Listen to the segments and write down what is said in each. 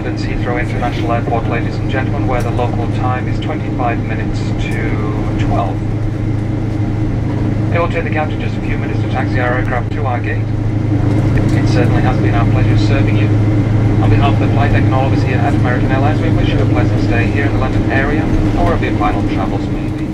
London's Heathrow International Airport, ladies and gentlemen, where the local time is 25 minutes to 12. It will take the captain just a few minutes to taxi our aircraft to our gate. It certainly has been our pleasure serving you. On behalf of the flight deck and all of us here at American Airlines, we wish you a pleasant stay here in the London area, or wherever your final travels may be.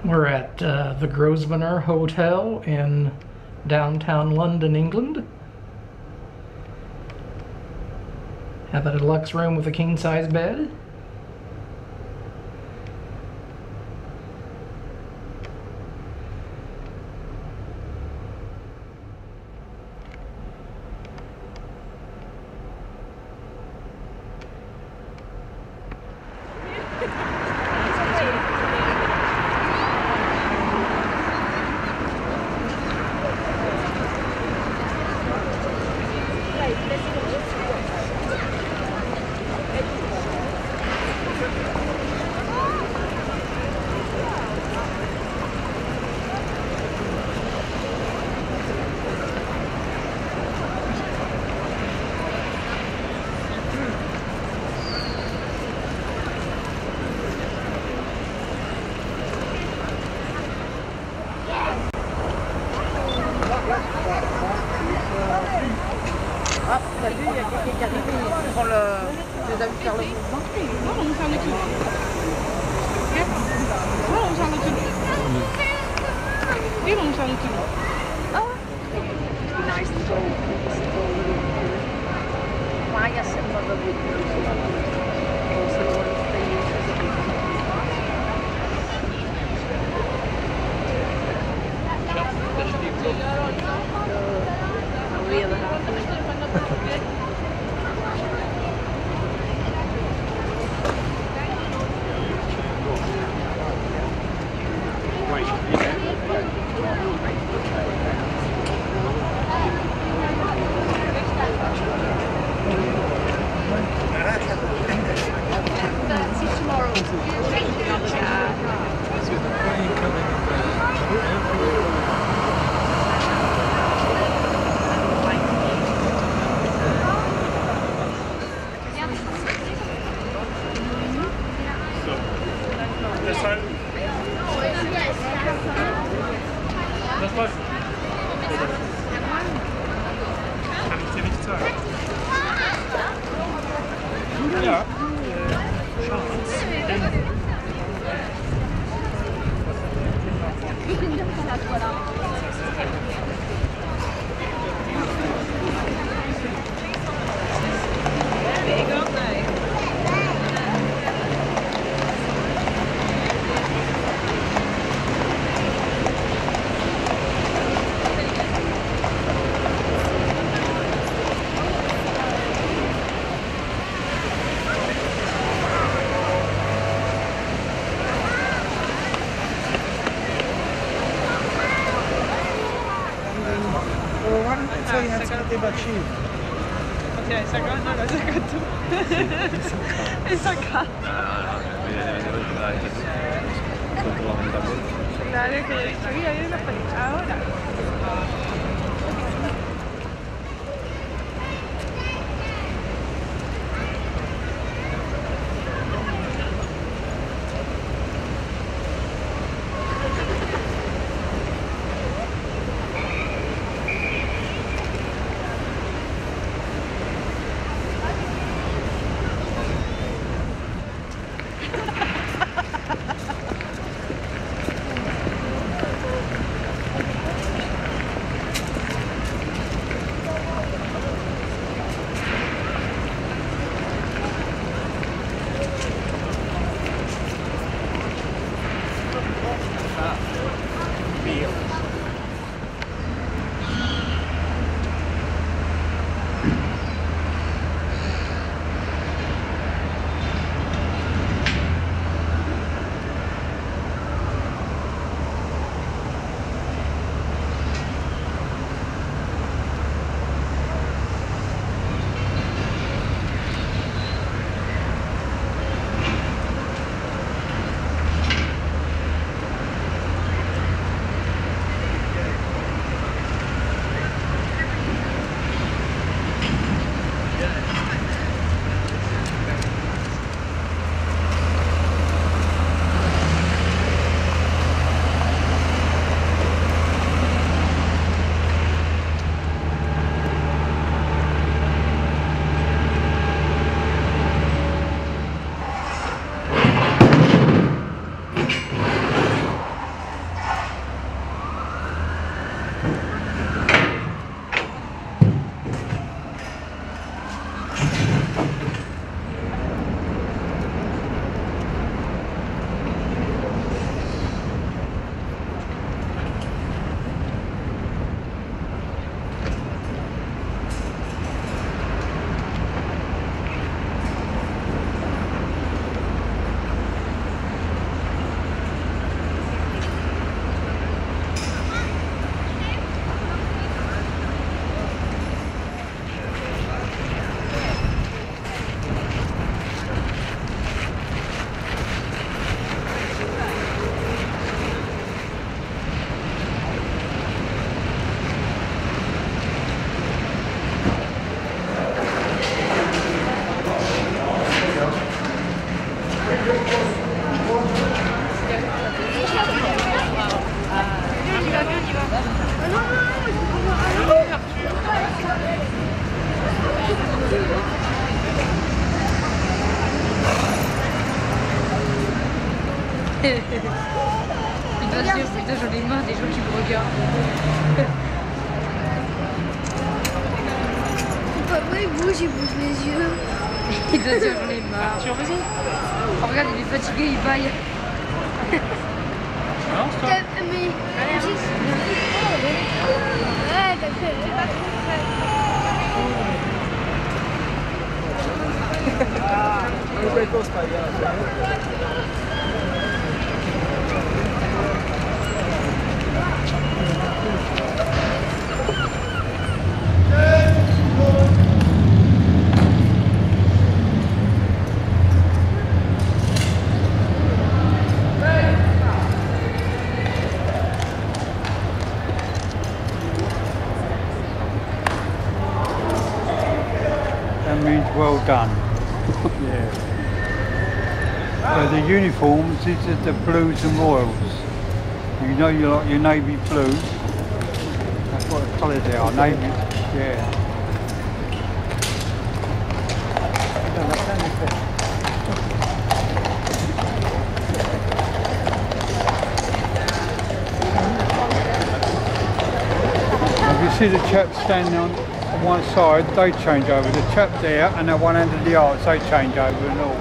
We're at the Grosvenor Hotel in downtown London, England. Have a deluxe room with a king-size bed. Putain, j'en ai marre des gens qui me regardent. C'est pas vrai, il bouge les yeux. Il doit dire j'en ai marre. Tu vas-y. Oh, regarde, il est fatigué, il baille. Non, stop. Mais juste... Ouais, t'as fait... That means well done. Yeah. So the uniforms, these are the Blues and Royals. You know you like your Navy Blues. That's what the colours they are, Navy. Yeah. If you see the chap standing on one side, they change over. The chap there and at one end of the arch, they change over and all.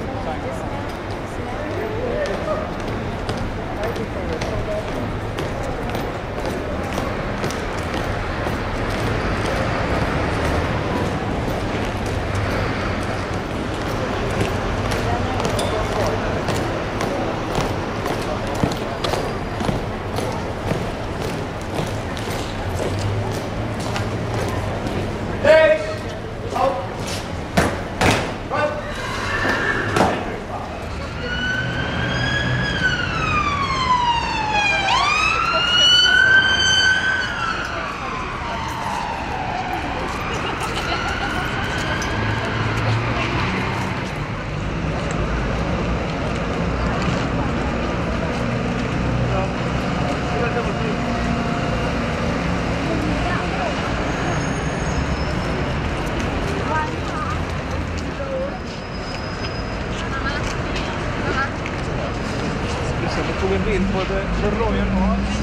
Tog en bild på The Royal Arch.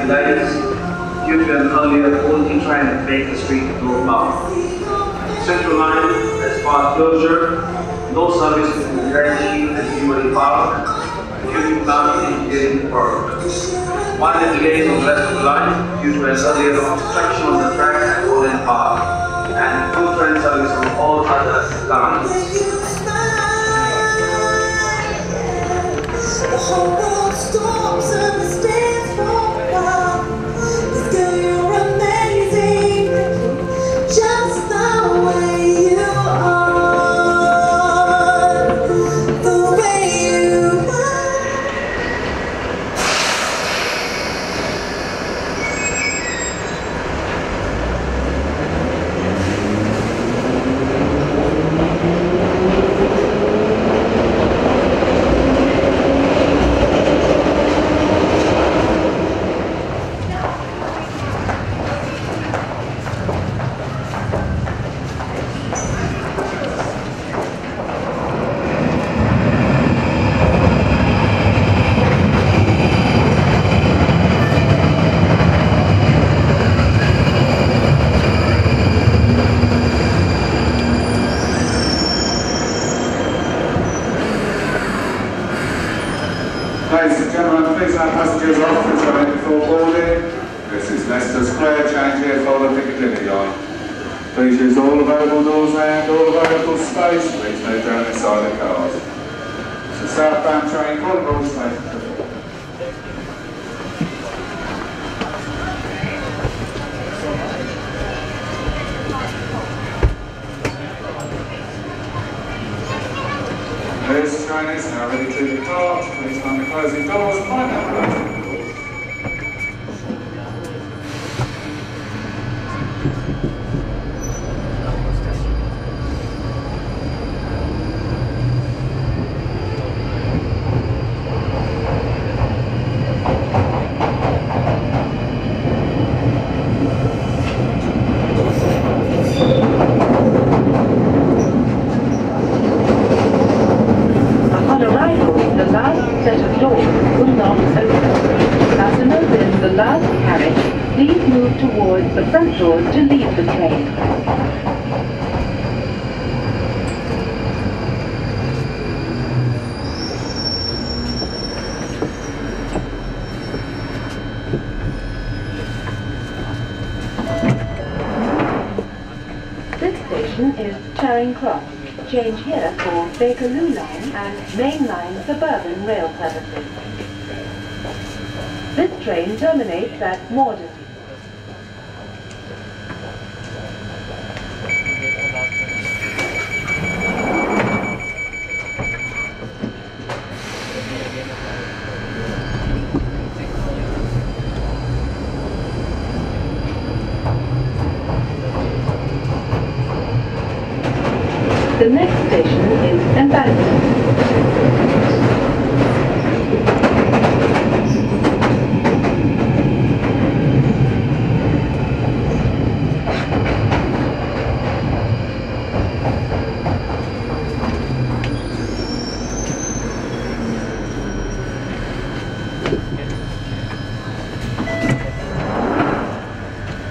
delays due to an earlier quality train at Baker Street northbound. Central line has part closure, no service between Greenwich and Jubilee Park due to planning engineering work. Minor delays on the rest of the line due to an earlier obstruction on the track at Wellington Arch, and full train service on all other lines. The whole world stops and stands for God. Still you're amazing, just the way you are, the way you are. Ladies and gentlemen, please have passengers off the train before boarding. This is Leicester Square, change here for the Piccadilly line. Please use all available doors and all available space. Please move down inside the cars. It's a southbound train calling all stations. This train is now ready to depart. Please mind the closing doors and mind that closing doors. The front doors to leave the train. This station is Charing Cross. Change here for Bakerloo Line and Main Line Suburban Rail services. This train terminates at Morden. The next station is Embankment.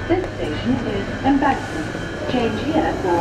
This station is Embankment. Change here for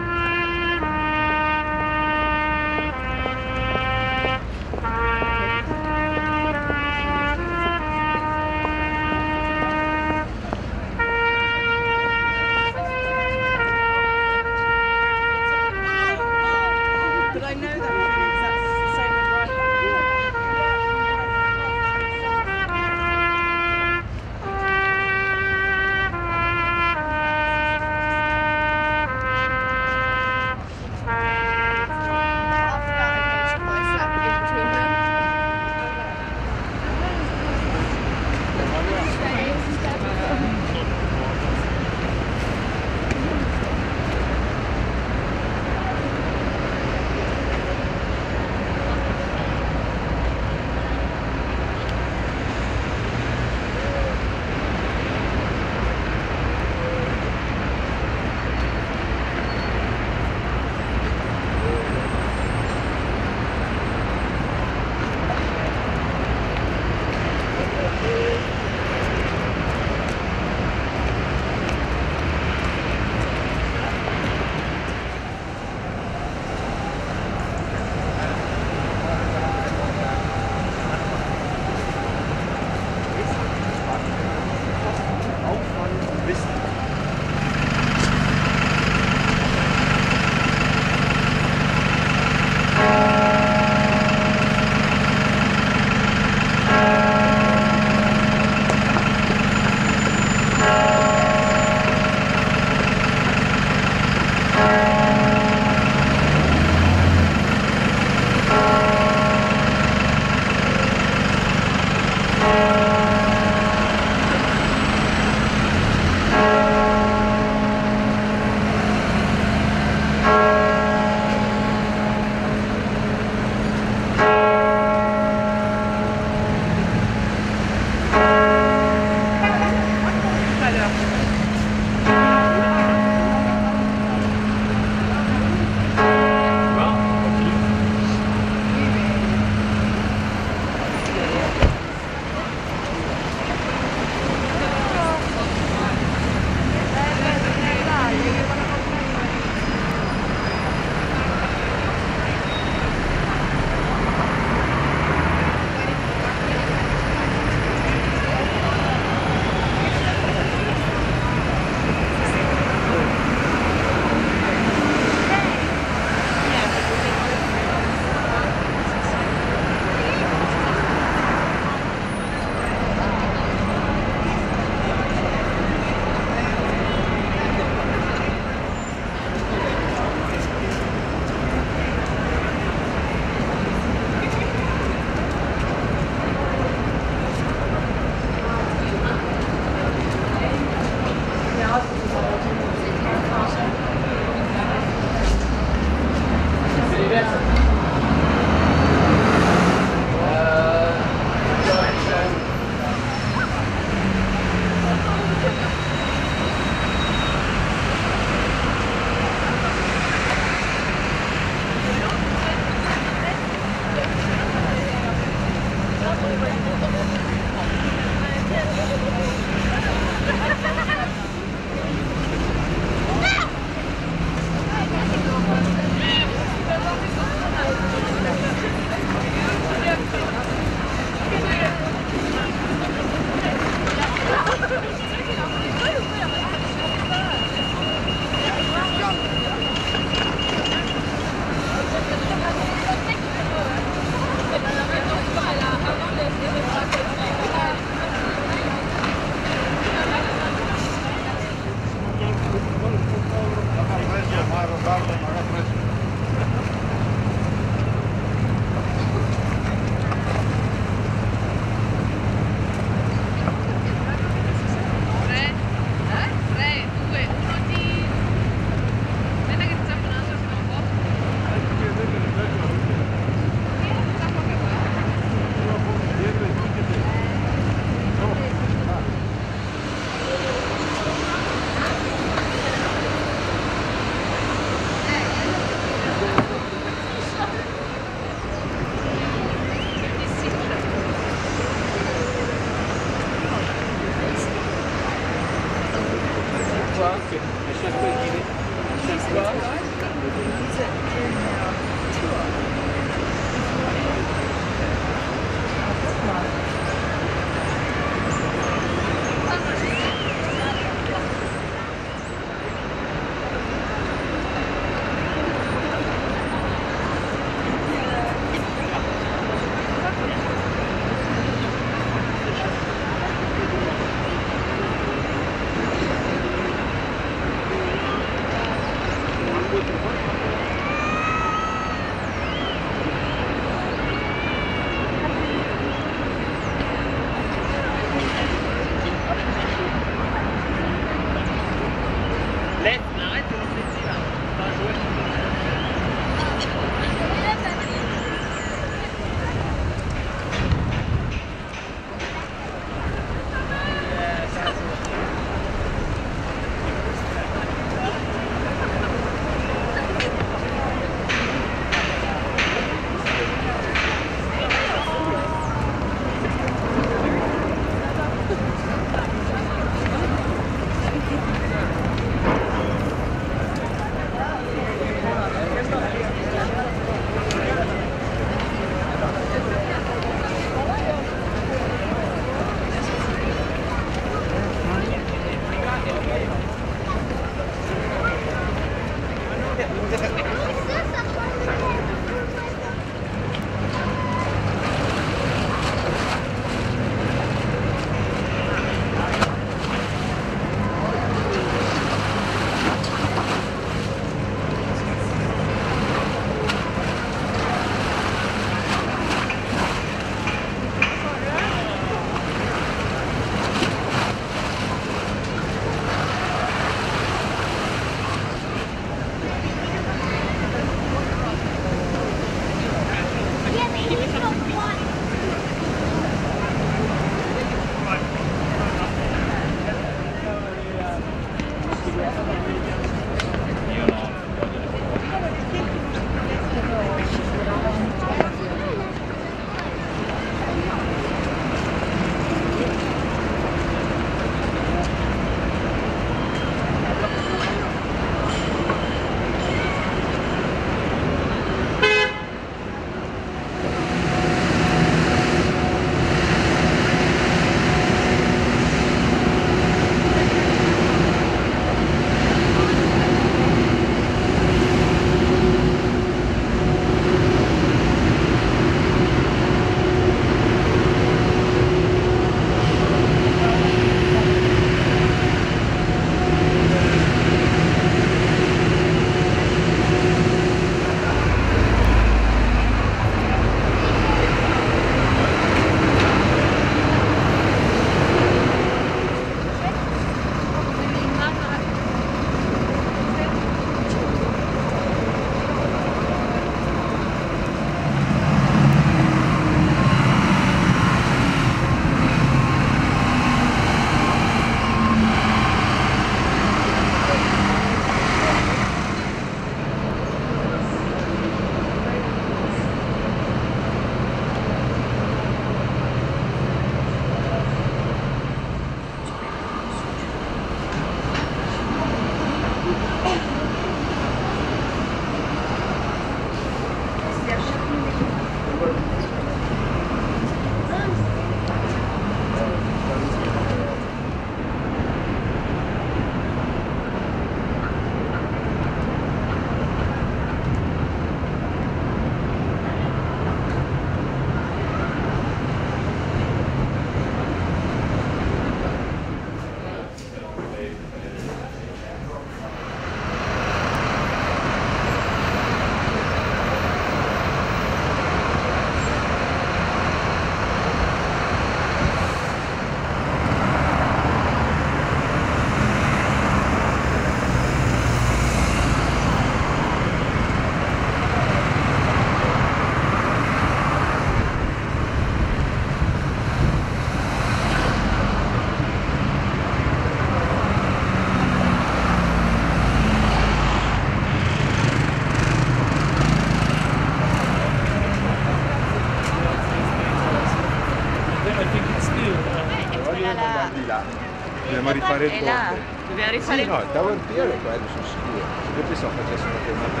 Dobbiamo rifare il ponte. Dobbiamo rifare il no, il Tower Pier è quello, sono sicuro. Io pensavo facessero una fermata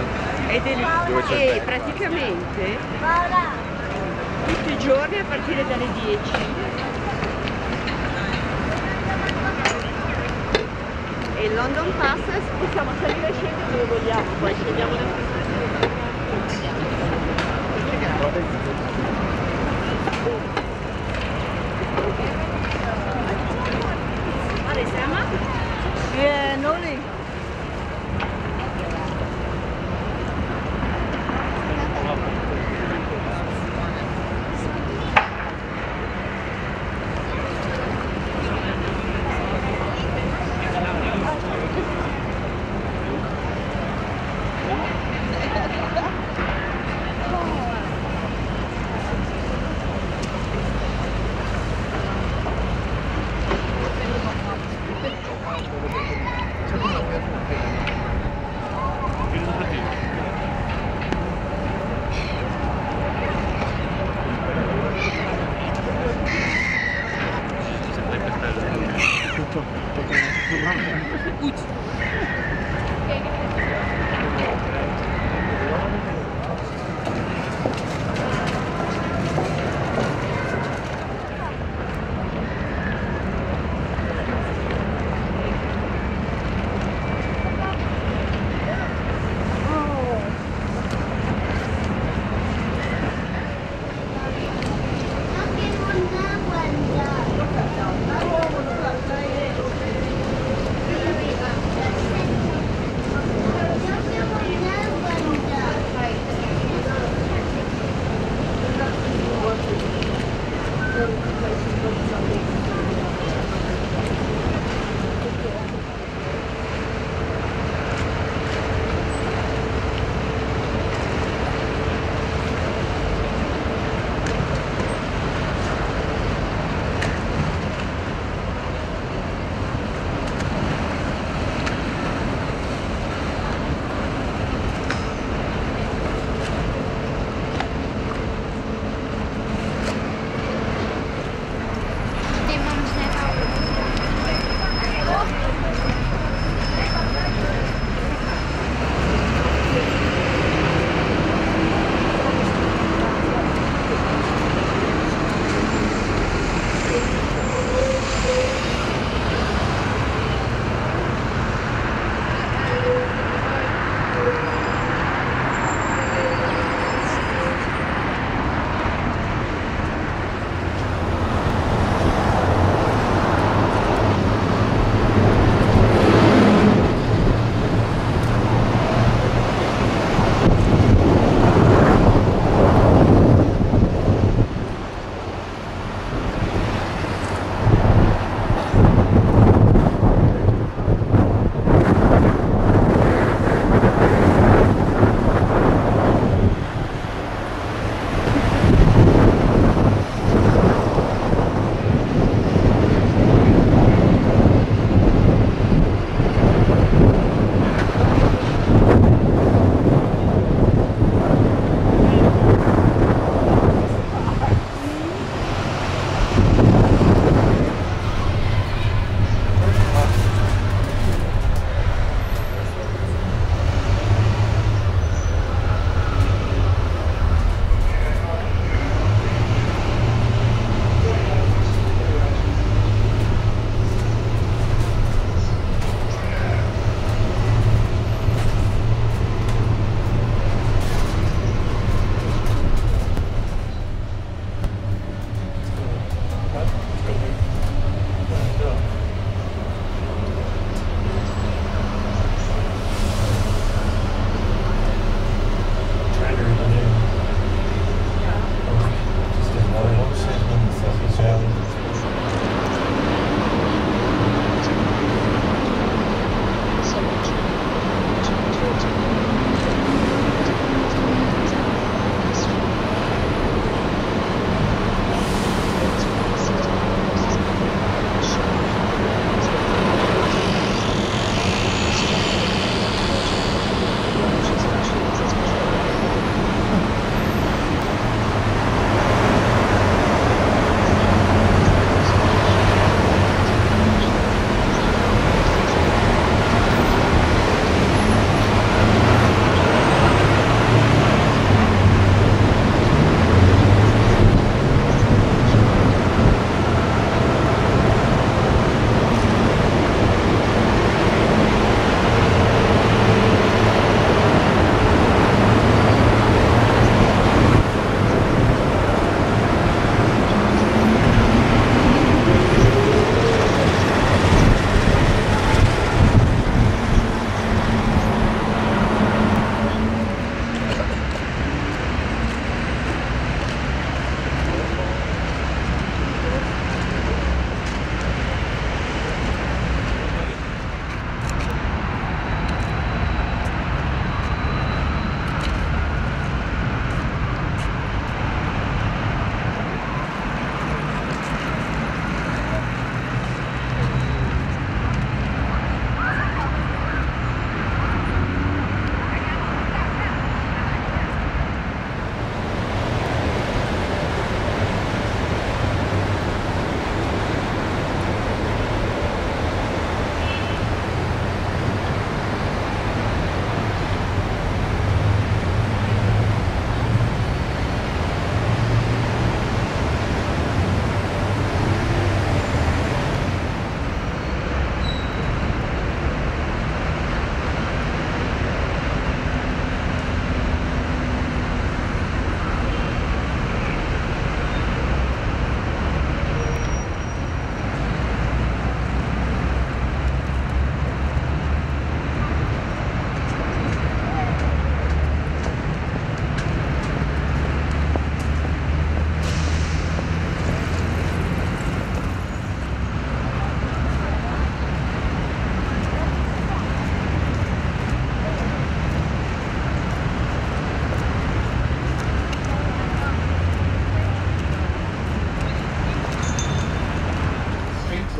ed è lì. E praticamente tutti i giorni a partire dalle 10 e il London Pass possiamo salire e scendere dove vogliamo, poi scegliamo le Noli.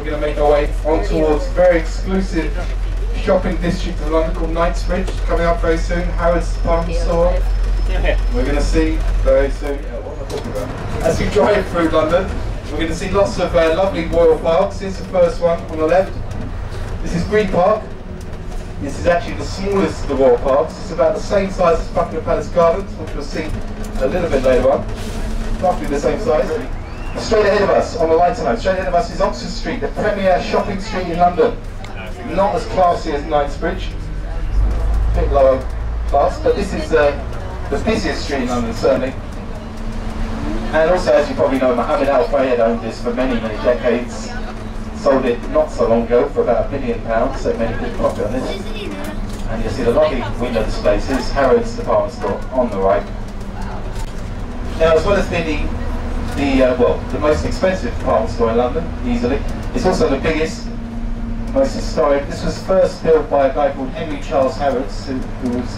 we're going to make our way on towards a very exclusive shopping district of London called Knightsbridge, coming up very soon. Harrods department store. We're going to see very soon. What am I talking about? As we drive through London, we're going to see lots of lovely royal parks. Here's the first one on the left. This is Green Park. This is actually the smallest of the royal parks. It's about the same size as Buckingham Palace Gardens, which we'll see a little bit later on. Roughly the same size. Straight ahead of us, on the right tonight, straight ahead of us is Oxford Street, the premier shopping street in London. Not as classy as Knightsbridge, a bit lower class, but this is the busiest street in London, certainly. And also, as you probably know, Mohammed Al Fayed owned this for many, many decades. Sold it not so long ago for about £1 billion, so made a good profit on this. And you'll see the lovely window displays. Here's Harrods department store on the right. Now, as well as being the most expensive department store in London, easily, it's also the biggest, most historic. This was first built by a guy called Henry Charles Harrods, who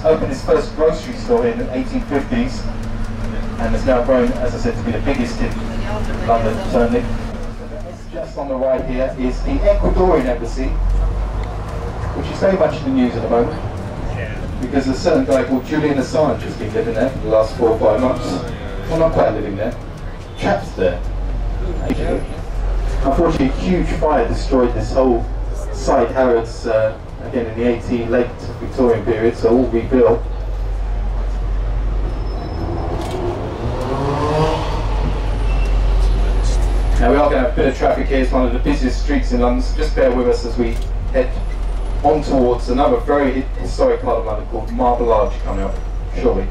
opened his first grocery store in the 1850s, and has now grown, as I said, to be the biggest in London, certainly. Just on the right here is the Ecuadorian embassy, which is very much in the news at the moment, because a certain guy called Julian Assange has been living there for the last 4 or 5 months. Well, not quite living there, trapped there. Unfortunately, a huge fire destroyed this whole site. Harrods, again in the late Victorian period, so all rebuilt. Now we are going to have a bit of traffic here. It's one of the busiest streets in London, so just bear with us as we head on towards another very historic part of London called Marble Arch coming up shortly.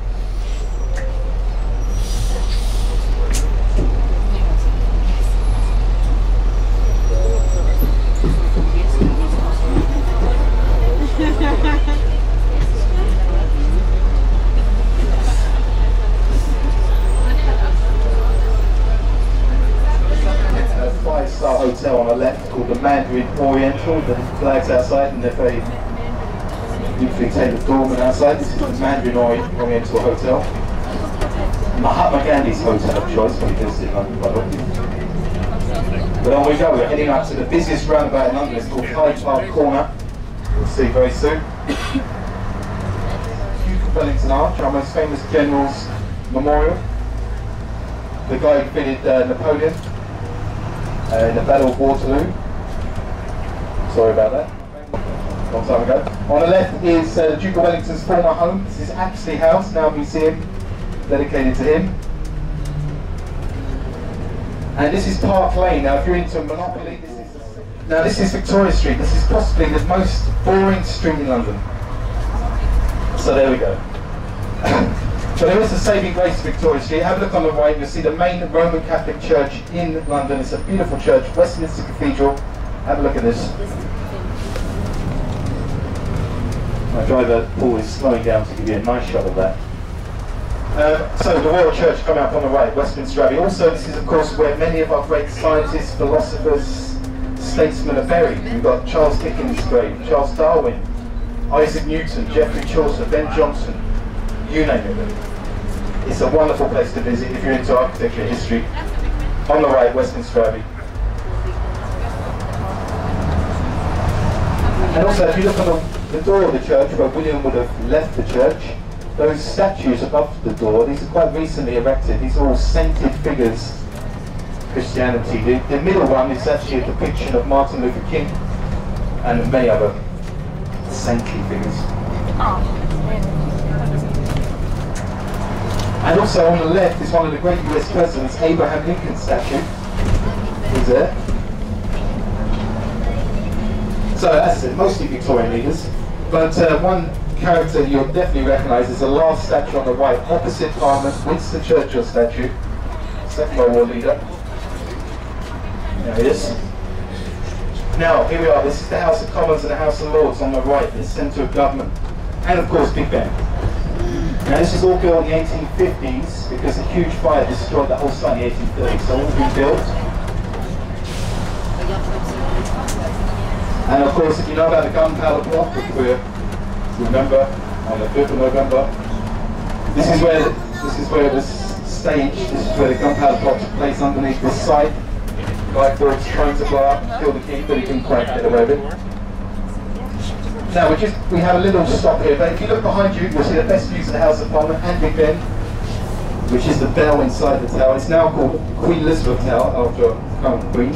Five-star hotel on the left called the Mandarin Oriental. The flags outside and they're very beautifully tailored doorman outside. This is the Mandarin Oriental Hotel. Mahatma Gandhi's hotel of choice when he visited London, by the way. But on we go, we're heading up to the busiest roundabout in London. It's called Hyde Park Corner. We'll see very soon. Wellington Arch, our most famous general's memorial. The guy who defeated Napoleon in the Battle of Waterloo. Sorry about that. Long time ago. On the left is the Duke of Wellington's former home. This is Apsley House, now a museum dedicated to him. And this is Park Lane. Now, if you're into Monopoly, this is Victoria Street. This is possibly the most boring street in London. So there we go. So there is a saving grace to Victoria Street. Have a look on the right, you'll see the main Roman Catholic church in London. It's a beautiful church, Westminster Cathedral. Have a look at this. My driver Paul is slowing down to give you a nice shot of that. So the Royal Church coming up on the right, Westminster Abbey. Also, this is of course where many of our great scientists, philosophers, statesmen are buried. We've got Charles Dickens' grave, Charles Darwin, Isaac Newton, Geoffrey Chaucer, Ben Jonson, you name it. It's a wonderful place to visit if you're into architecture and history. On the right, Westminster Abbey. And also, if you look on the door of the church where William would have left the church, those statues above the door, these are quite recently erected. These are all sainted figures of Christianity. The middle one is actually a depiction of Martin Luther King and many other saintly figures. And also on the left is one of the great US presidents, Abraham Lincoln's statue. He's there. So as I said, mostly Victorian leaders, but one character you'll definitely recognise is the last statue on the right, opposite Parliament, Winston Churchill statue, Second World War leader. There he is. Now, here we are, this is the House of Commons and the House of Lords on the right, the centre of government, and of course Big Ben. Now this is all built in the 1850s because a huge fire destroyed the whole site in the 1830s, so all rebuilt. And of course, if you know about the gunpowder plot, which we remember on the 5th of November, this is where it was staged. This is where the gunpowder plot took place underneath this site. lifeboats trying to blow up, kill the king, but he couldn't quite get away with it. Now we have a little stop here, but if you look behind you, you'll see the best views of the House of Parliament and Big Ben, which is the bell inside the tower. It's now called Queen Elizabeth Tower after current Queen.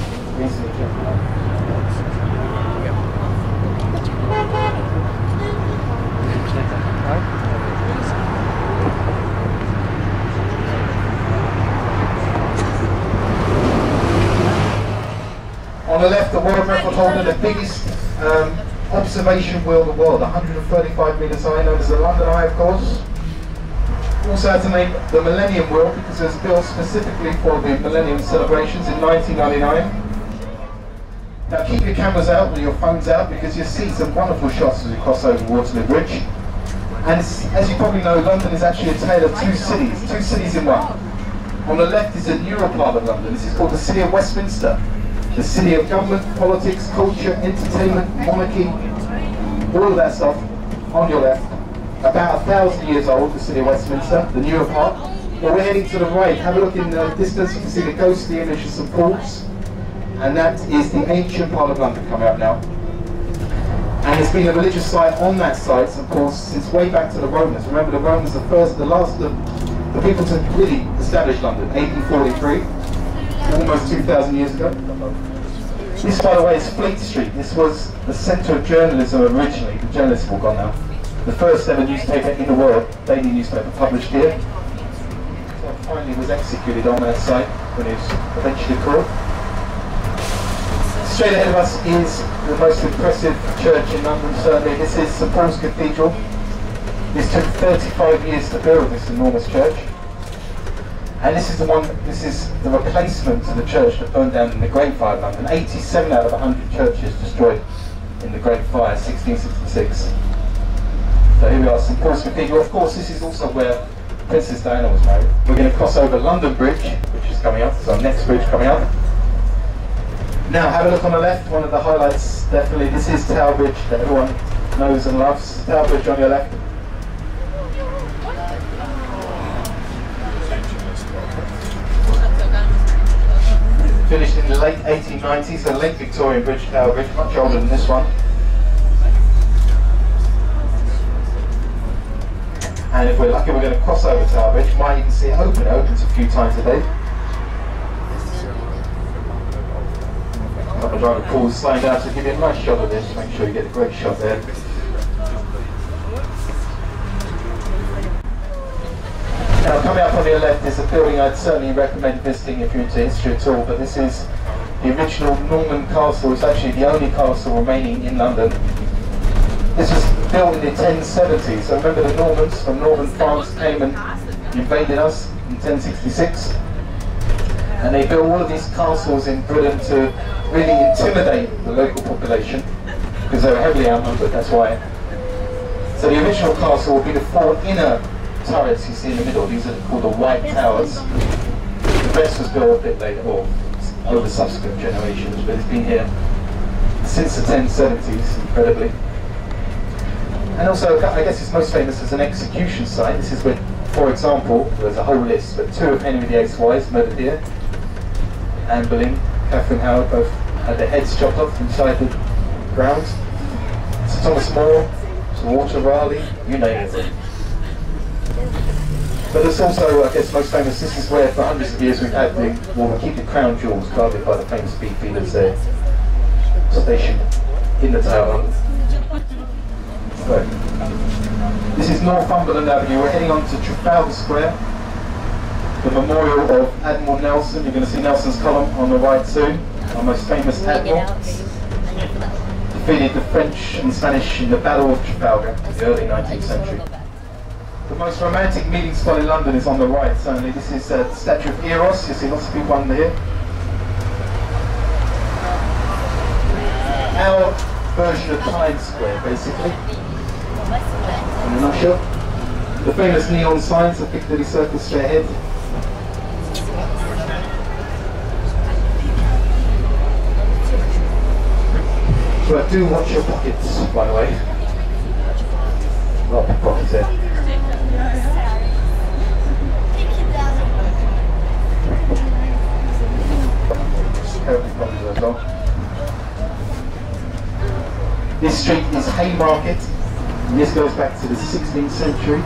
On the left, the world record holder, the biggest observation wheel in the world, 135 metres high, known as the London Eye, of course. Also had to name the Millennium Wheel because it was built specifically for the Millennium celebrations in 1999. Now keep your cameras out or your phones out because you'll see some wonderful shots as we cross over Waterloo Bridge. And as you probably know, London is actually a tale of two cities in one. On the left is a newer part of London. This is called the city of Westminster. The city of government, politics, culture, entertainment, monarchy, all of that stuff on your left. About 1,000 years old, the city of Westminster, the newer part. Well, we're heading to the right. Have a look in the distance. You can see the ghostly image of St Paul's. And that is the ancient part of London coming up now. And there's been a religious site on that site, St Paul's, since way back to the Romans. Remember, the Romans were the people to really establish London, 1843, almost 2,000 years ago. This, by the way, is Fleet Street. This was the centre of journalism originally. The journalists have all gone now. The first ever newspaper in the world, daily newspaper, published here. So finally was executed on that site when he was eventually caught. Straight ahead of us is the most impressive church in London, certainly. This is St Paul's Cathedral. This took 35 years to build, this enormous church. And this is the replacement to the church that burned down in the Great Fire of London. 87 out of 100 churches destroyed in the Great Fire, 1666. So here we are, St Paul's Cathedral. Of course, this is also where Princess Diana was married. We're going to cross over London Bridge, which is coming up. It's our next bridge coming up. Now, have a look on the left. One of the highlights, definitely, this is Tower Bridge that everyone knows and loves. Tower Bridge on your left. Finished in the late 1890s, so late Victorian Bridge, Tower Bridge, much older than this one. And if we're lucky, we're going to cross over Tower Bridge. Might even see it open. It opens a few times a day. The driver pulls slowing down to give you a nice shot of this. Make sure you get a great shot there. Now, coming up on your left is a building I'd certainly recommend visiting if you're into history at all. But this is the original Norman castle. It's actually the only castle remaining in London. This was built in the 1070s. So remember, the Normans from northern France came and invaded us in 1066. And they built all of these castles in Britain to really intimidate the local population because they were heavily outnumbered, that's why. So the original castle will be the four inner turrets you see in the middle. These are called the White Towers. The rest was built a bit later, or over subsequent generations, but it's been here since the 1070s, incredibly. And also, I guess it's most famous as an execution site. This is where, for example, there's a whole list, but two of Henry VIII's wives murdered here. Anne Boleyn, Catherine Howard, both had their heads chopped off inside the ground. Sir Thomas More, Sir Walter Raleigh, you name it. But it's also, I guess, most famous, this is where for hundreds of years we've had we keep the crown jewels guarded by the famous beefeaters there, stationed in the tower. So, this is Northumberland Avenue. We're heading on to Trafalgar Square, the memorial of Admiral Nelson. You're going to see Nelson's column on the right soon, our most famous admiral. Defeated the French and Spanish in the Battle of Trafalgar in the early 19th century. The most romantic meeting spot in London is on the right, certainly. This is the statue of Eros. You see lots of people under here. Our version of Times Square, basically. In a nutshell. The famous neon signs of Piccadilly Circus straight ahead. So do watch your pockets, by the way. A lot of pockets there. This street is Haymarket, and this goes back to the 16th century.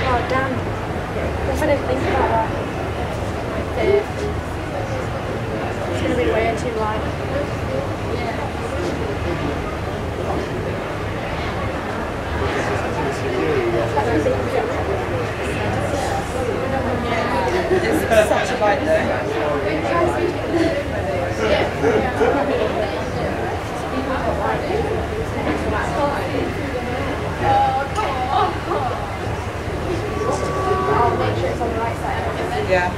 Oh damn. If I didn't think about that. It's going to be way too wide. It's such a light there. I'll make sure it's on the right side. Yeah.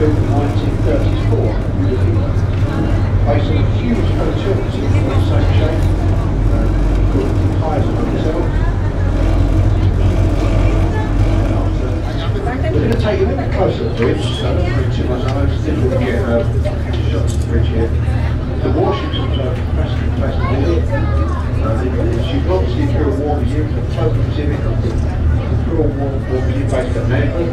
Built in 1934, based on a huge hotel that's in the same shape, called Hyde Hotel. We're going to take a little closer at the bridge, so don't bring too much. I know it's difficult to get shots of the bridge here. The warships are placed on board. You've obviously Imperial War Museum, the Floating Pacific, Imperial War Museum based at Nanford.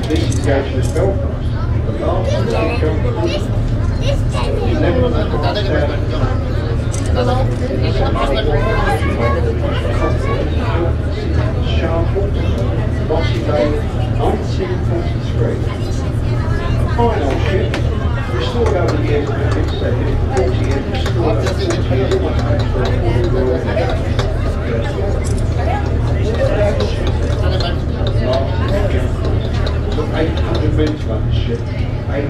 This is the HMS Belfast. The last of the Boxing Day 1943. A fine old ship, restored over the years, and been extended for 40 years, restored over 40 years, took 800 men to run the ship, 800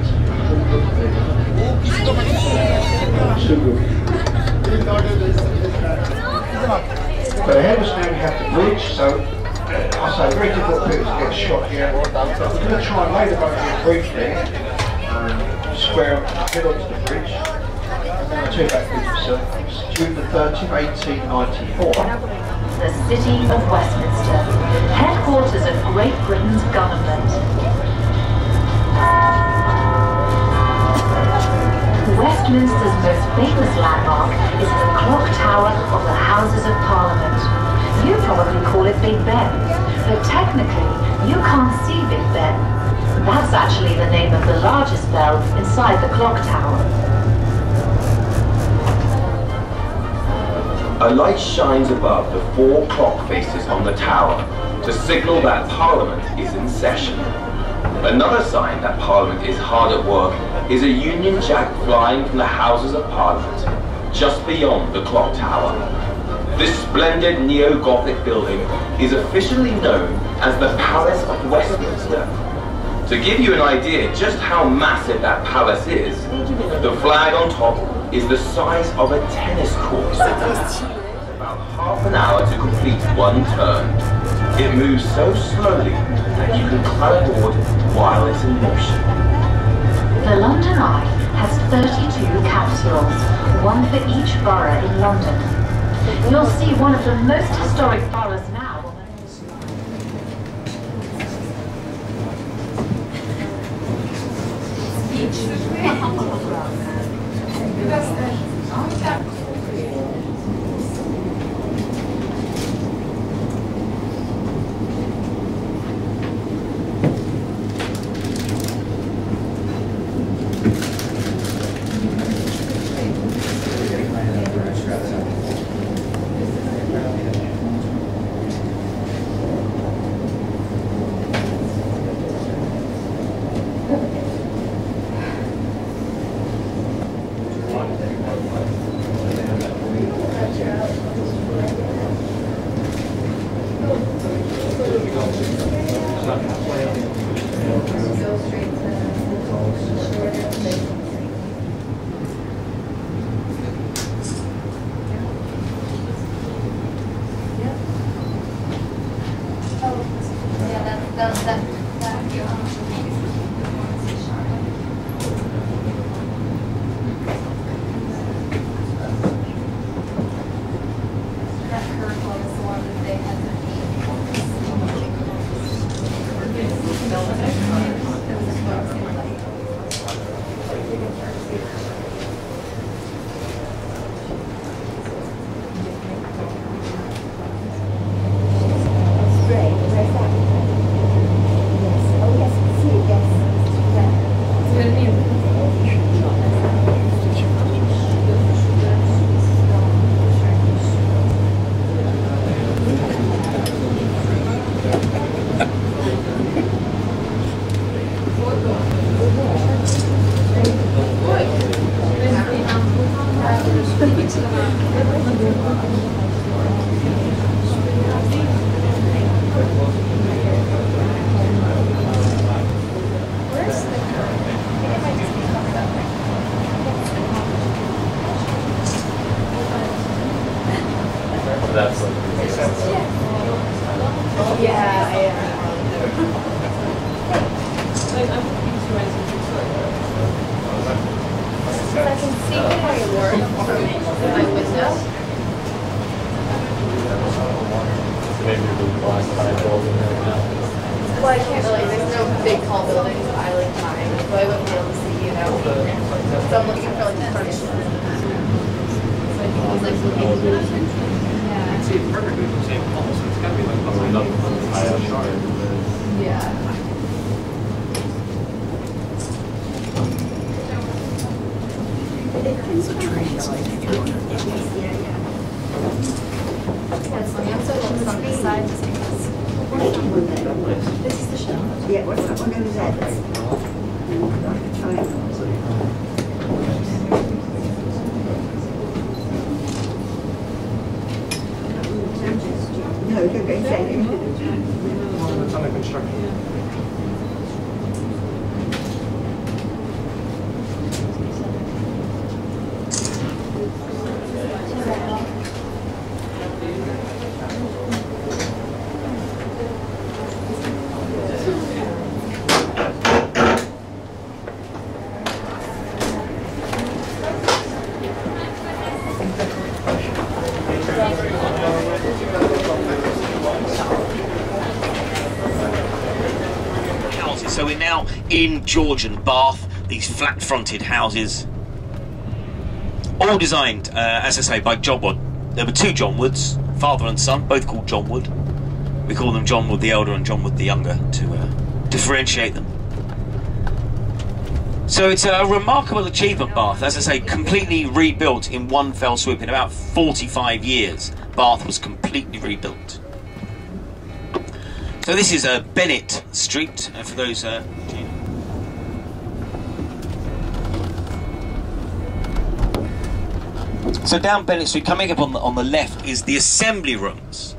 men. Too good. But ahead of us now we have the bridge, so I say very difficult people to get a shot here. We're going to try and lay the boat here briefly, square up, head onto the bridge. I'll tell you about the bridge itself. June the 30th, 1894. The city of Westminster, headquarters of Great Britain's government. Westminster's most famous landmark is the clock tower of the Houses of Parliament. You probably call it Big Ben, but technically you can't see Big Ben. That's actually the name of the largest bell inside the clock tower. A light shines above the 4 clock faces on the tower to signal that Parliament is in session. Another sign that Parliament is hard at work is a Union Jack flying from the Houses of Parliament just beyond the clock tower. This splendid neo-Gothic building is officially known as the Palace of Westminster. To give you an idea just how massive that palace is, the flag on top is the size of a tennis court. About half an hour to complete one turn. It moves so slowly that you can climb aboard while it's in motion. The London Eye has 32 capitals, one for each borough in London. You'll see one of the most historic boroughs now. So we're now in Georgian Bath, these flat-fronted houses, all designed, as I say, by John Wood. There were two John Woods, father and son, both called John Wood. We call them John Wood the Elder and John Wood the Younger to differentiate them. So it's a remarkable achievement, Bath. As I say, completely rebuilt in one fell swoop. In about 45 years, Bath was completely rebuilt. So this is Bennett Street, for those... So down Bennett Street, coming up on the left, is the Assembly Rooms,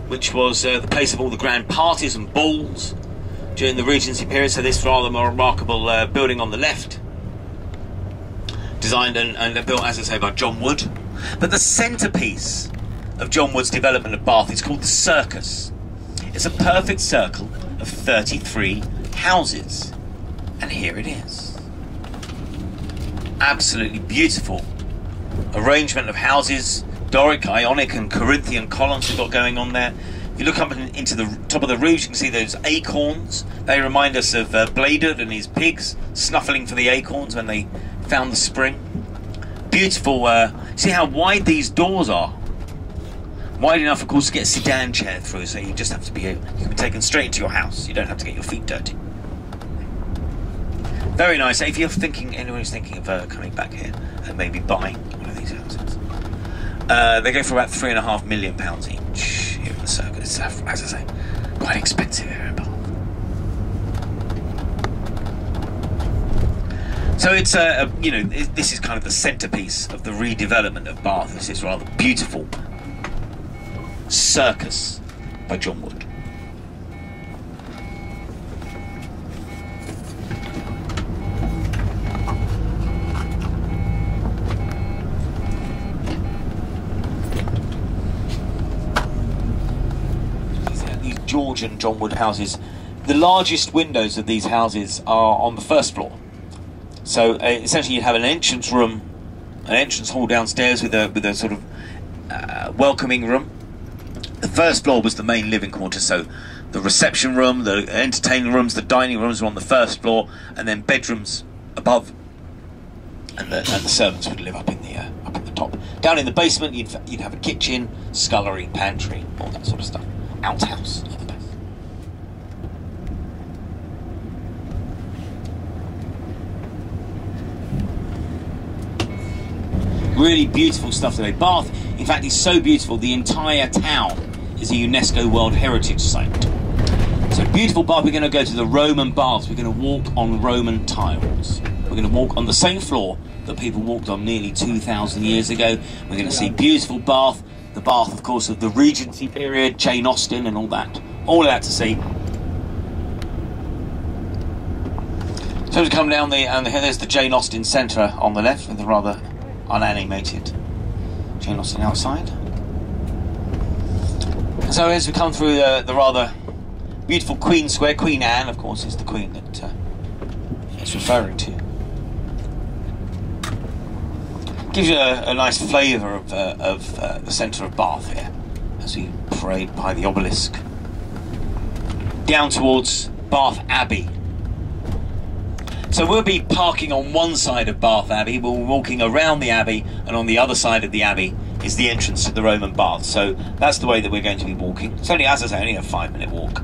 which was the place of all the grand parties and balls during the Regency period. So this rather more remarkable building on the left, designed and built, as I say, by John Wood. But the centrepiece of John Wood's development of Bath is called the Circus. It's a perfect circle of 33 houses, and here it is. Absolutely beautiful arrangement of houses, Doric, Ionic and Corinthian columns we've got going on there. If you look up into the top of the roofs, you can see those acorns. They remind us of Bladud and his pigs snuffling for the acorns when they found the spring. Beautiful, see how wide these doors are. Wide enough, of course, to get a sedan chair through, so you just have to be, you can be taken straight into your house. You don't have to get your feet dirty. Very nice. If you're thinking, anyone who's thinking of coming back here and maybe buying one of these houses, they go for about £3.5 million each here in the Circus. As I say, quite expensive here in Bath. So it's you know, this is kind of the centrepiece of the redevelopment of Bath. This is rather beautiful Circus by John Wood. These Georgian John Wood houses, the largest windows of these houses are on the first floor. So essentially you have an entrance room, an entrance hall downstairs with a sort of welcoming room. The first floor was the main living quarters, so the reception room, the entertaining rooms, the dining rooms were on the first floor, and then bedrooms above and the servants would live up in the top. Down in the basement, you'd have a kitchen, scullery, pantry, all that sort of stuff. Outhouse at the best. Really beautiful stuff today. Bath, in fact, is so beautiful, the entire town is a UNESCO World Heritage Site. So beautiful bath. We're going to go to the Roman baths. We're going to walk on Roman tiles. We're going to walk on the same floor that people walked on nearly 2,000 years ago. We're going to see beautiful Bath, the Bath, of course, of the Regency period, Jane Austen and all that. All of that to see. So to come down and there's the Jane Austen Centre on the left with the rather unanimated Jane Austen outside. So as we come through the rather beautiful Queen Square, Queen Anne, of course, is the Queen that it's referring to. Gives you a nice flavour of the centre of Bath here as we parade by the obelisk down towards Bath Abbey. So we'll be parking on one side of Bath Abbey, we'll be walking around the Abbey, and on the other side of the Abbey is the entrance to the Roman baths. So that's the way that we're going to be walking. It's only, as I say, only a 5-minute walk.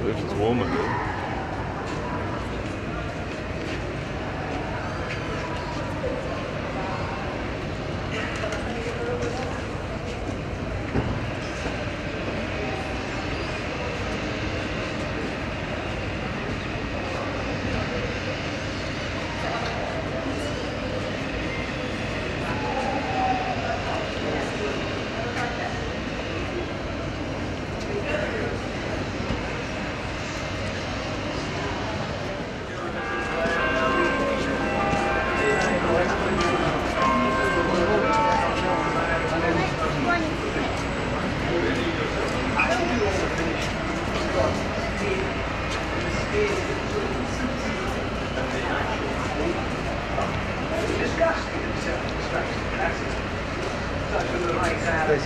This is warm again. disgusting and self-destructive classes, such as the lights out of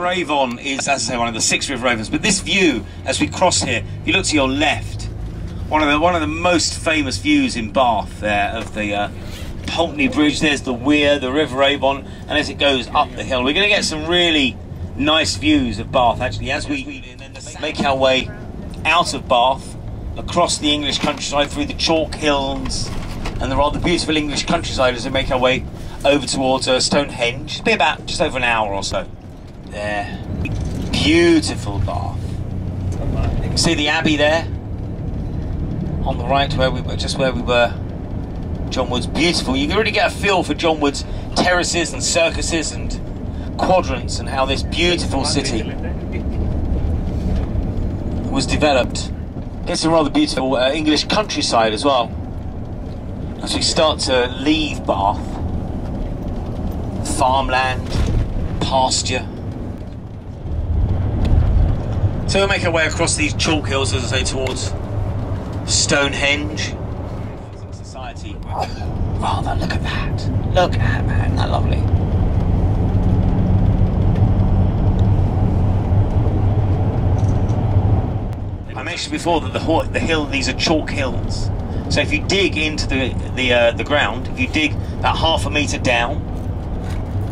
River Avon is, as I say, one of the 6 River Avons. But this view, as we cross here, if you look to your left, one of the most famous views in Bath there of the Pulteney Bridge. There's the Weir, the River Avon, and as it goes up the hill, we're going to get some really nice views of Bath actually as we make our way out of Bath, across the English countryside, through the chalk hills and the rather beautiful English countryside as we make our way over towards Stonehenge. It'll be about just over an hour or so. There. Beautiful Bath. You can see the Abbey there on the right, where we were, just where we were. John Wood's beautiful. You can really get a feel for John Wood's terraces and circuses and quadrants and how this beautiful city was developed. Get some rather beautiful English countryside as well. As we start to leave Bath, farmland, pasture. So we'll make our way across these chalk hills, as I say, towards Stonehenge. Society. Rather, look at that. Look at that, isn't that lovely? I mentioned before that the hill, these are chalk hills. So if you dig into the ground, if you dig about half a metre down,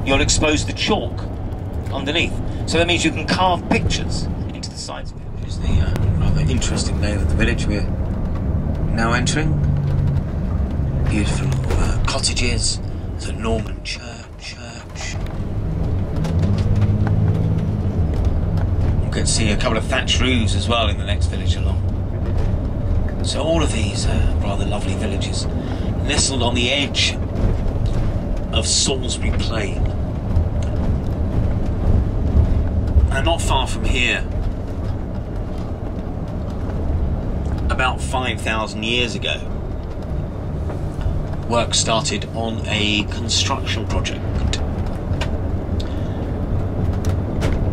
you'll expose the chalk underneath. So that means you can carve pictures into the sides of it. Here's the rather interesting name of the village we're now entering. Beautiful cottages, the Norman church. You can see a couple of thatched roofs as well in the next village along. So all of these rather lovely villages nestled on the edge of Salisbury Plain. And not far from here, about 5,000 years ago, work started on a construction project.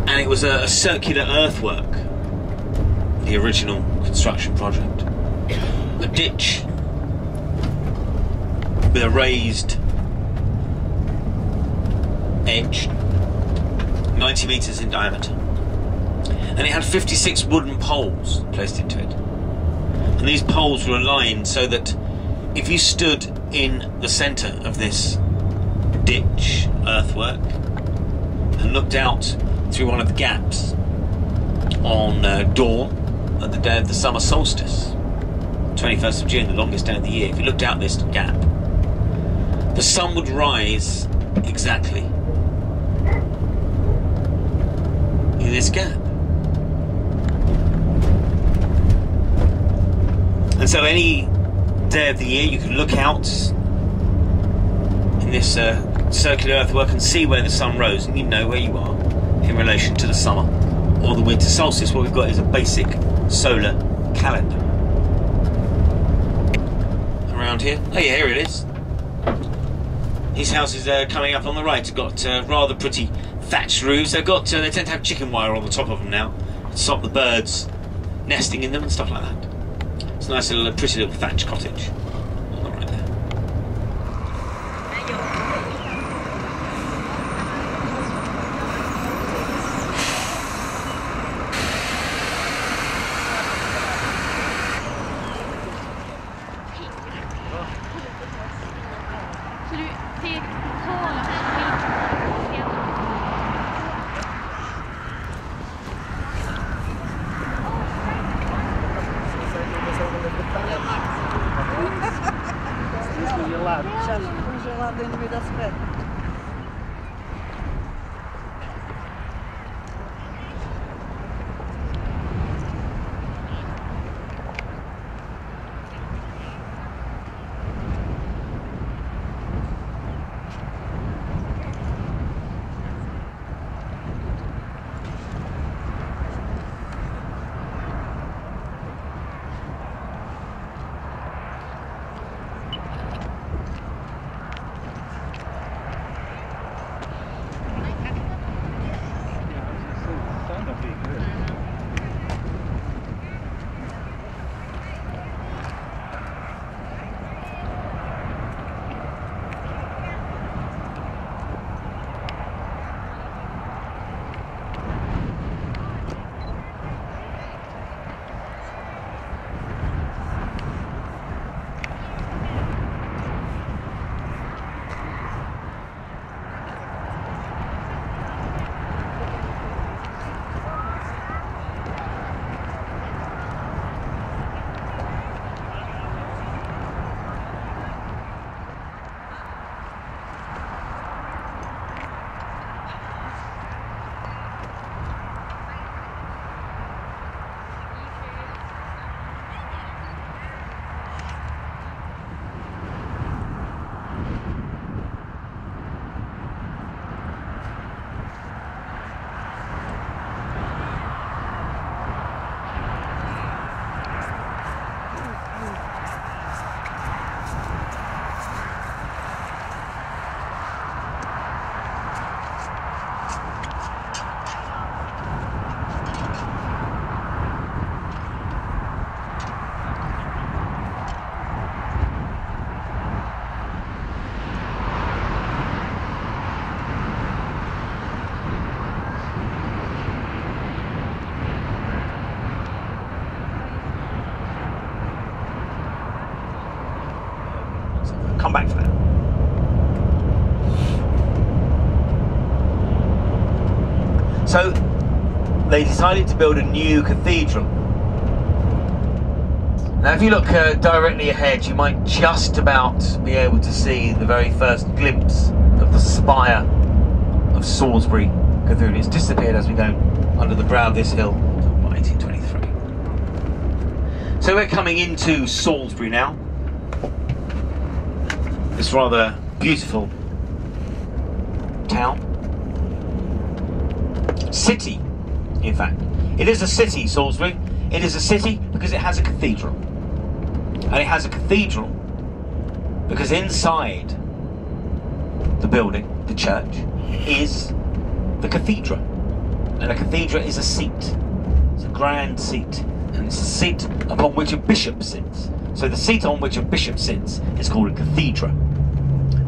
And it was a circular earthwork, the original construction project. A ditch with a raised edge, 90 metres in diameter. And it had 56 wooden poles placed into it. And these poles were aligned so that if you stood in the centre of this ditch earthwork and looked out through one of the gaps on dawn at the day of the summer solstice, 21st of June, the longest day of the year, if you looked out this gap, the sun would rise exactly in this gap. And so any day of the year you can look out in this circular earthwork and see where the sun rose, and you know where you are in relation to the summer or the winter solstice. What we've got is a basic solar calendar. Around here, oh yeah, here it is. These houses coming up on the right have got rather pretty thatched roofs. They tend to have chicken wire on the top of them now to stop the birds nesting in them and stuff like that. It's a nice little, pretty little thatched cottage on the right there. So they decided to build a new cathedral. Now if you look directly ahead, you might just about be able to see the very first glimpse of the spire of Salisbury Cathedral. It's disappeared as we go under the brow of this hill. 1823. So we're coming into Salisbury now. This rather beautiful town. City, in fact. It is a city, Salisbury. It is a city because it has a cathedral. And it has a cathedral because inside the building, the church, is the cathedra. And a cathedra is a seat. It's a grand seat. And it's a seat upon which a bishop sits. So the seat on which a bishop sits is called a cathedra.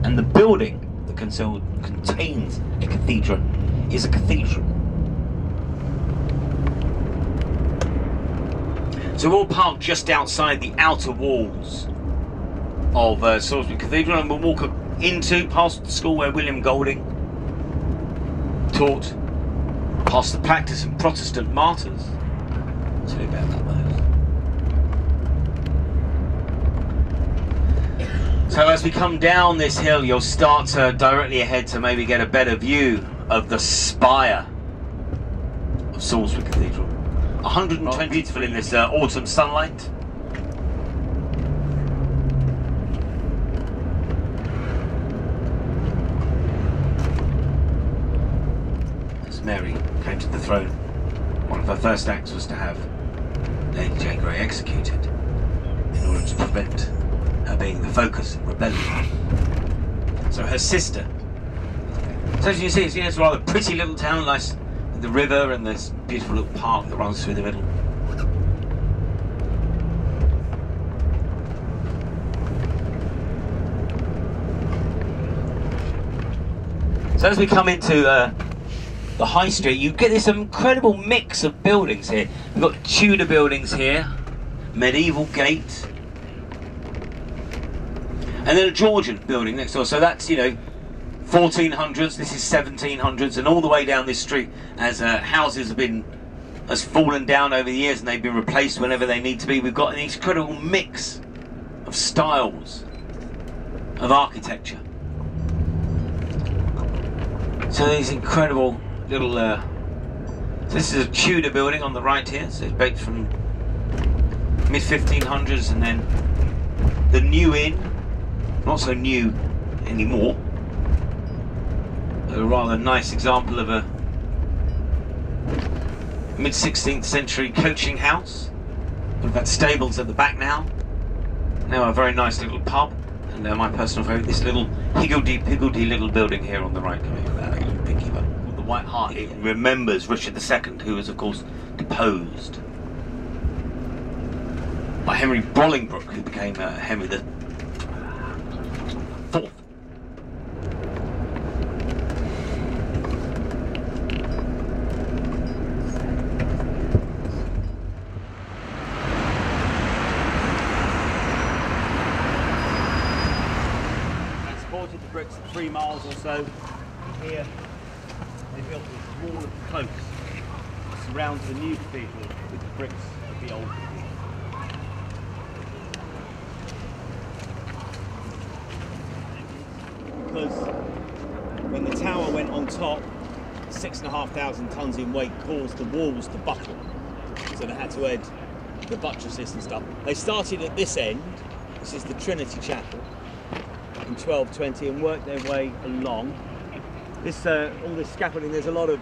And the building that contains a cathedra is a cathedral. So we're all parked just outside the outer walls of Salisbury Cathedral, and we'll walk past the school where William Golding taught, past the practicing Protestant martyrs. I'll tell you about those. So as we come down this hill, you'll start directly ahead to maybe get a better view of the spire of Salisbury Cathedral. 120 beautiful in this autumn sunlight. As Mary came to the throne, one of her first acts was to have Lady Jane Grey executed in order to prevent her being the focus of rebellion. So her sister. So as you see, it's a rather pretty little town, nice. The river and this beautiful little park that runs through the middle. So as we come into the High Street, you get this incredible mix of buildings here. We've got Tudor buildings here, medieval gate, and then a Georgian building next door. So that's, 1400s, this is 1700s, and all the way down this street as houses has fallen down over the years and they've been replaced whenever they need to be. We've got an incredible mix of styles of architecture. So these incredible little so this is a Tudor building on the right here, so it's built from mid 1500s, and then the New Inn, not so new anymore. A rather nice example of a mid-16th century coaching house. We've got stables at the back now. Now a very nice little pub, and my personal favourite, this little higgledy-piggledy little building here on the right, coming with that little pinky button. The White Hart. It remembers Richard II, who was of course deposed by Henry Bolingbroke, who became Henry IV. Transported the bricks at 3 miles or so. Here they built this wall of close that surrounds the new cathedral with the bricks of the old cathedral. Because when the tower went on top, 6,500 tons in weight caused the walls to buckle. So they had to add the buttresses and stuff. They started at this end, this is the Trinity Chapel, in 1220, and worked their way along. This, all this scaffolding, there's a lot of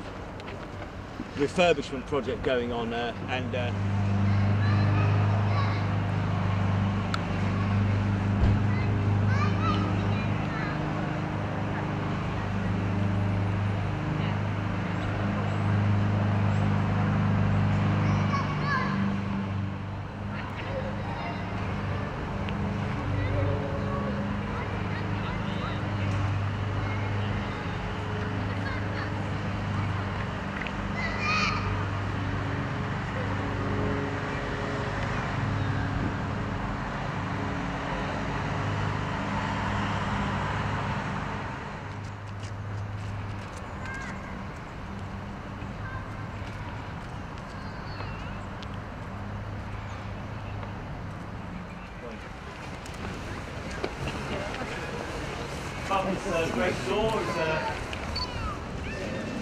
refurbishment project going on, and up this great door is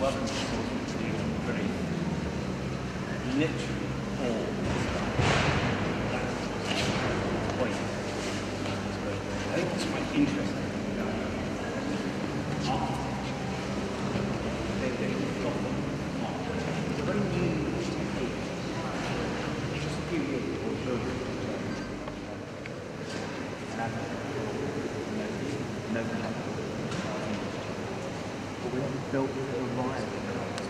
welcome to very literally all point. I think it's quite interesting. It's a very new technique. Just a few years before children. No colour. But we haven't built a variety of colours.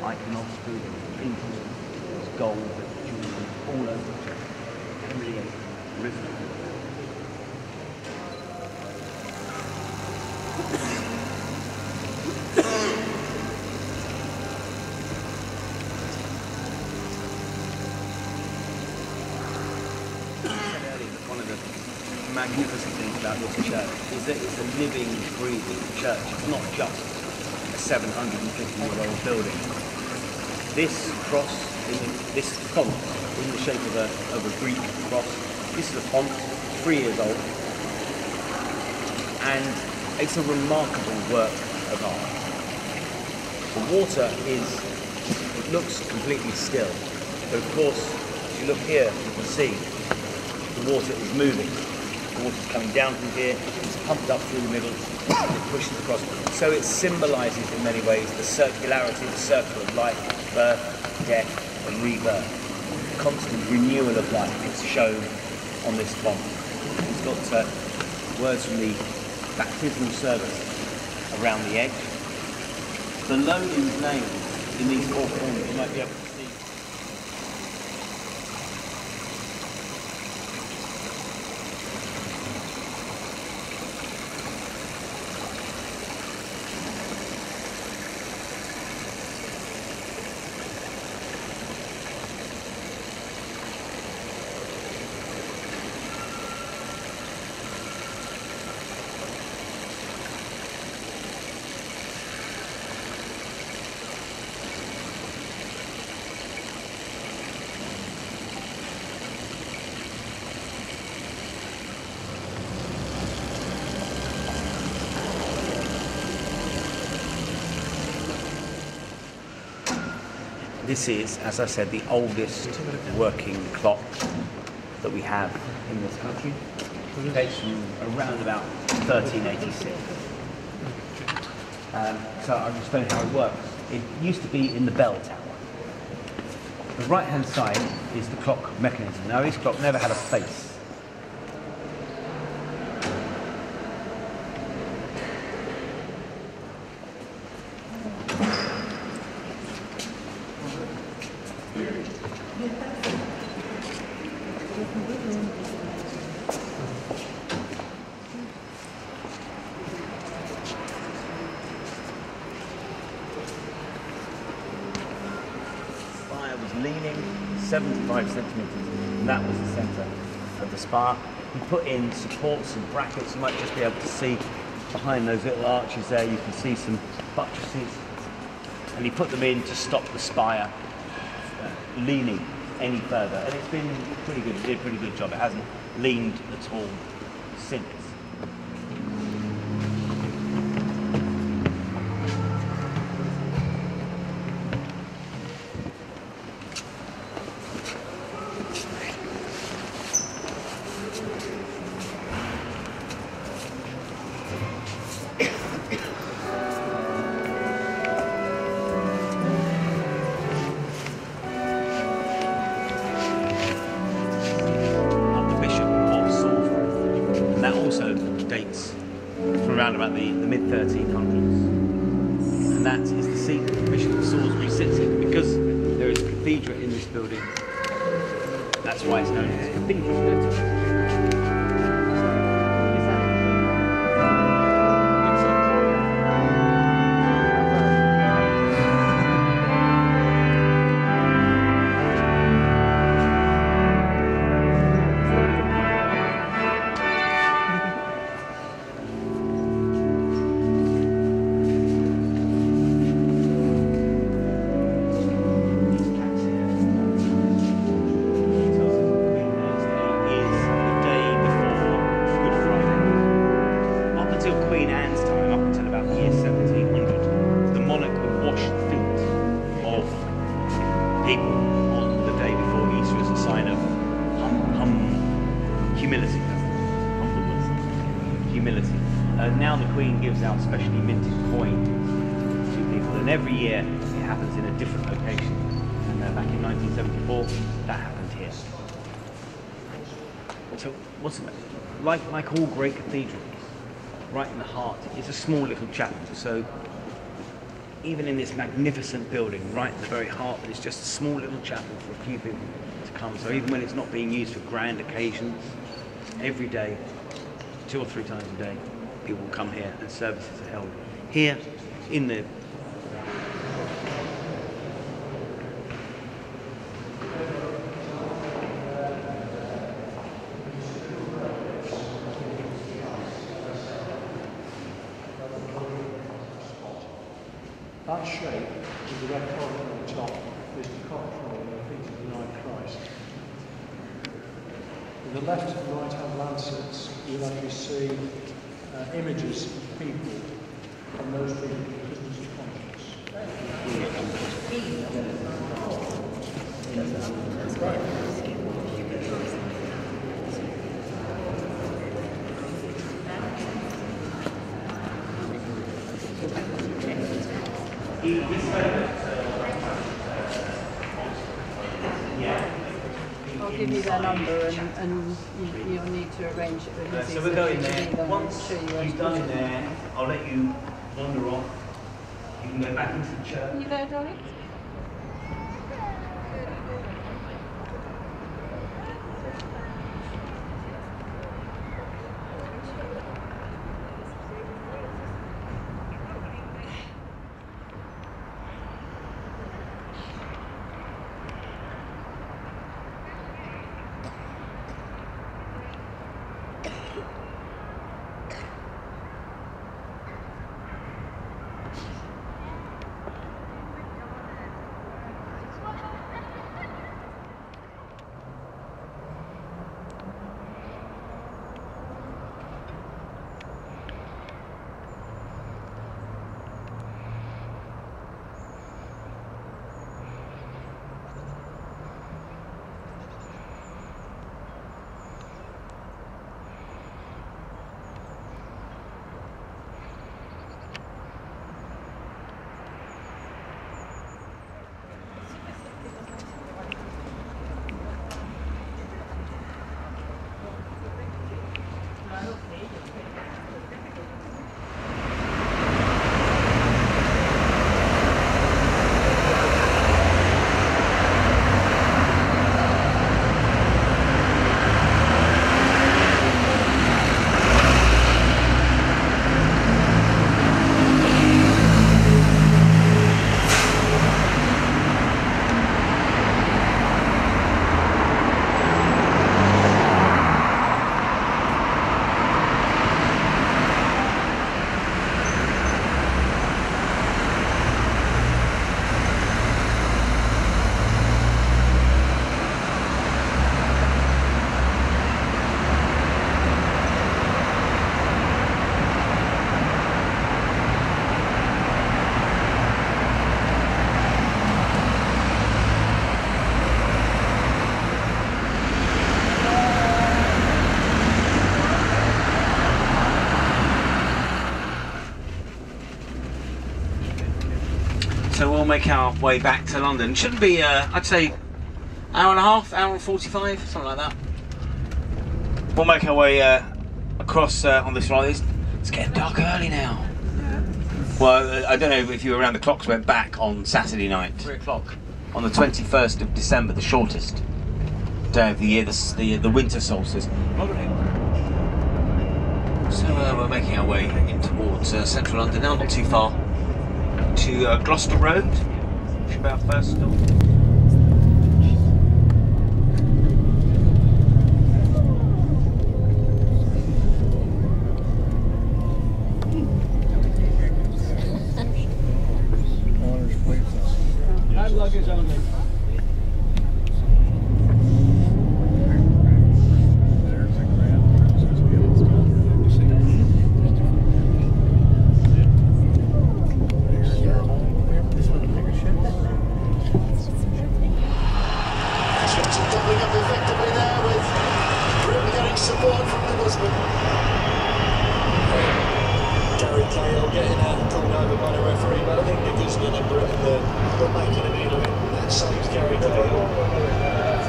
Iconography, painting, gold, jewellery, all over the place. Really original. One of the magnificent things about this church is that it's a living, breathing church. It's not just a 750-year-old building. This cross, this font, in the shape of a Greek cross, this is a font, 3 years old, and it's a remarkable work of art. The water it looks completely still, but of course, if you look here, you can see the water is moving. The water's coming down from here, it's pumped up through the middle, it pushes across. So it symbolises in many ways the circularity, the circle of life, birth, death and rebirth. Constant renewal of life is shown on this font. It's got words from the baptismal service around the edge. Below these names, in these 4 corners, you might be able to see. This is, as I said, the oldest working clock that we have in this country. It dates from around about 1386. So I'll explain how it works. It used to be in the bell tower. The right-hand side is the clock mechanism. Now this clock never had a face. Leaning 75 centimetres, and that was the centre of the spire. He put in supports and brackets. You might just be able to see behind those little arches there, you can see some buttresses, and he put them in to stop the spire leaning any further, and it's been pretty good. It did a pretty good job. It hasn't leaned at all since. Dates from around about the mid-1300s, and that is the seat that the Bishop of Salisbury sits in. Because there is a cathedral in this building, that's why it's known as Cathedral. people on the day before Easter as a sign of humility. Humility. Now the Queen gives out specially minted coins to people, and every year it happens in a different location. And back in 1974, that happened here. So, what's it like all great cathedrals, right in the heart, it's a small little chapel. So, even in this magnificent building, right in the very heart, it's just a small little chapel for a few people to come. So, even when it's not being used for grand occasions, every day, 2 or 3 times a day, people will come here and services are held here in the that shape with the red column on the top is the cockcrow and the feet of the Knight Christ. In the left and right hand lancets, you'll actually see images of people and those people in Christmas of conscience. I'll give you their number and you'll need to arrange it with Lizzie. So we're going there. Once you've done it there, I'll let you wander off. You can go back into the church. Are you there, darling? So we'll make our way back to London. Shouldn't be, I'd say, hour and a half, hour and 45, something like that. We'll make our way across on this ride. It's getting dark early now. Well, I don't know if you were around, the clocks went back on Saturday night. 3 o'clock. On the 21st of December, the shortest day of the year, the winter solstice. So we're making our way in towards central London now, not too far, to Gloucester Road, which is our first stop. Luggage only.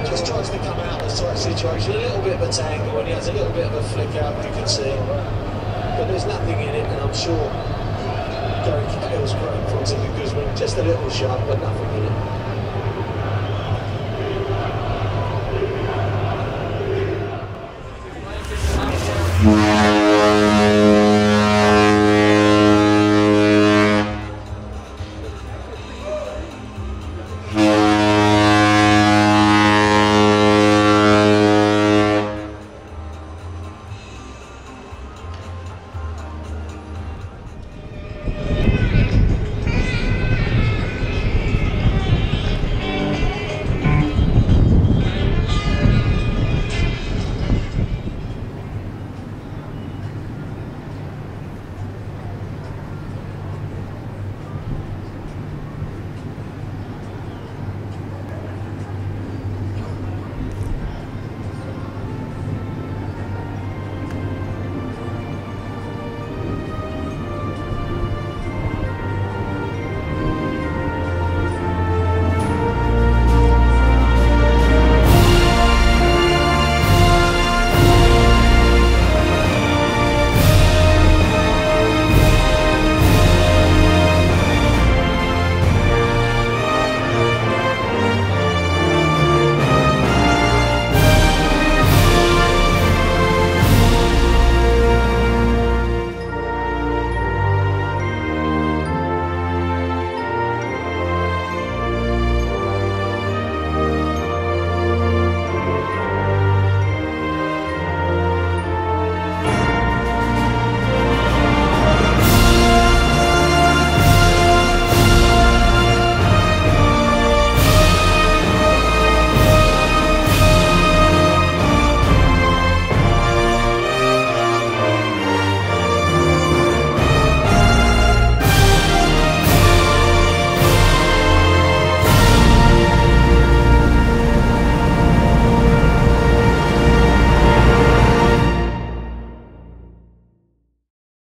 Just tries to come out of the tight situation, a little bit of a tangle, and he has a little bit of a flick out, you can see. But there's nothing in it, and I'm sure Gary Cahill's great in front of it, because just a little sharp, but nothing in it.